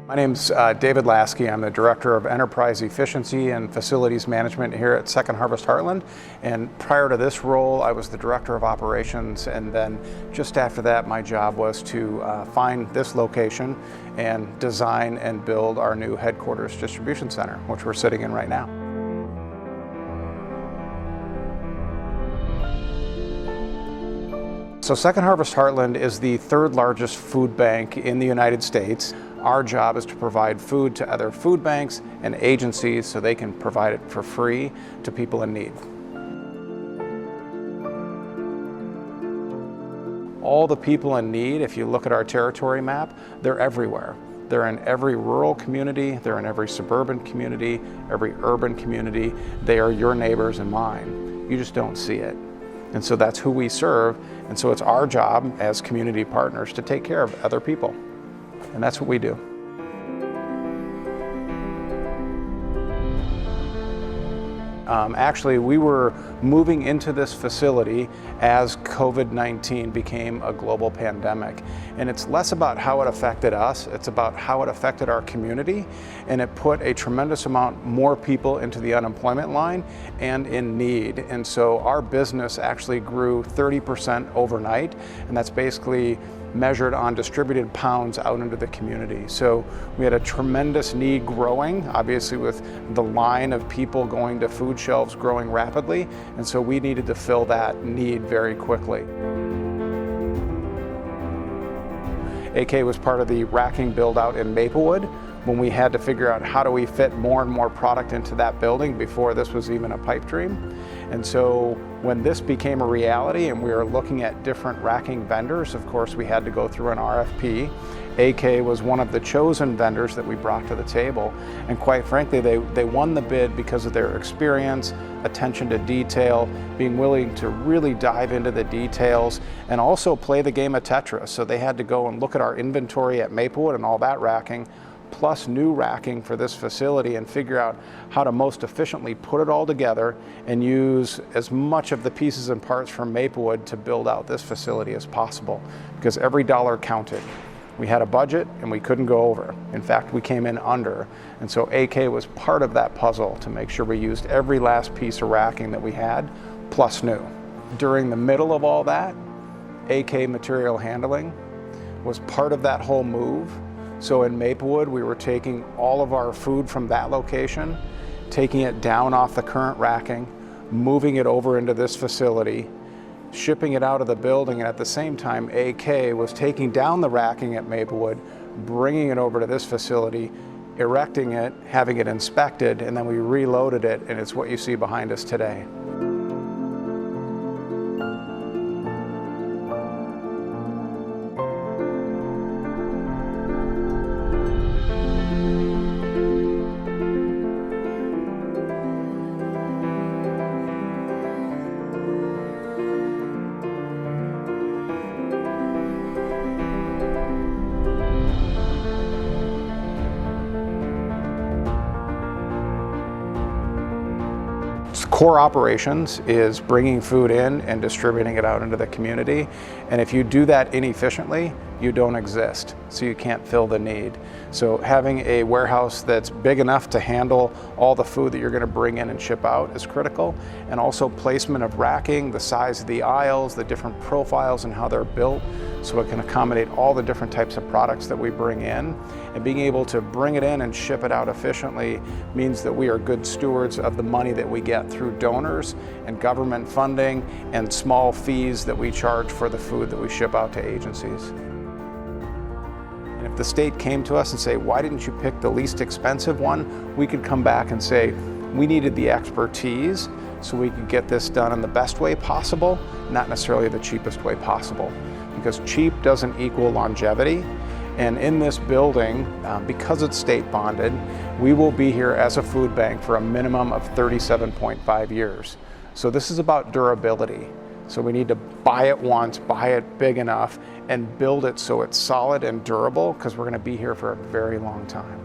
My name's David Lasky. I'm the Director of Enterprise Efficiency and Facilities Management here at Second Harvest Heartland. And prior to this role, I was the Director of Operations. And then just after that, my job was to find this location and design and build our new headquarters distribution center, which we're sitting in right now. So Second Harvest Heartland is the third largest food bank in the United States. Our job is to provide food to other food banks and agencies so they can provide it for free to people in need. All the people in need, if you look at our territory map, they're everywhere. They're in every rural community, they're in every suburban community, every urban community. They are your neighbors and mine. You just don't see it. And so that's who we serve. And so it's our job as community partners to take care of other people. And that's what we do. Actually, we were moving into this facility as COVID-19 became a global pandemic. And it's less about how it affected us, it's about how it affected our community. And it put a tremendous amount more people into the unemployment line and in need. And so our business actually grew 30% overnight. And that's basically measured on distributed pounds out into the community. So we had a tremendous need growing, obviously with the line of people going to food shelves growing rapidly, and so we needed to fill that need very quickly. AK was part of the racking build out in Maplewood when we had to figure out how do we fit more and more product into that building before this was even a pipe dream. And so when this became a reality and we were looking at different racking vendors, of course we had to go through an RFP. AK was one of the chosen vendors that we brought to the table. And quite frankly, they won the bid because of their experience, attention to detail, being willing to really dive into the details, and also play the game of Tetris. So they had to go and look at our inventory at Maplewood and all that racking, plus new racking for this facility, and figure out how to most efficiently put it all together and use as much of the pieces and parts from Maplewood to build out this facility as possible, because every dollar counted. We had a budget and we couldn't go over. In fact, we came in under. And so AK was part of that puzzle to make sure we used every last piece of racking that we had, plus new. During the middle of all that, AK Material Handling was part of that whole move. So in Maplewood, we were taking all of our food from that location, taking it down off the current racking, moving it over into this facility, shipping it out of the building, and at the same time, AK was taking down the racking at Maplewood, bringing it over to this facility, erecting it, having it inspected, and then we reloaded it, and it's what you see behind us today. Core operations is bringing food in and distributing it out into the community. And if you do that inefficiently, you don't exist, so you can't fill the need. So having a warehouse that's big enough to handle all the food that you're going to bring in and ship out is critical. And also placement of racking, the size of the aisles, the different profiles and how they're built, so it can accommodate all the different types of products that we bring in. And being able to bring it in and ship it out efficiently means that we are good stewards of the money that we get through donors and government funding and small fees that we charge for the food that we ship out to agencies. And if the state came to us and say, why didn't you pick the least expensive one? We could come back and say, we needed the expertise so we could get this done in the best way possible, not necessarily the cheapest way possible. Because cheap doesn't equal longevity. And in this building, because it's state bonded, we will be here as a food bank for a minimum of 37.5 years. So this is about durability. So we need to buy it once, buy it big enough, and build it so it's solid and durable, because we're going to be here for a very long time.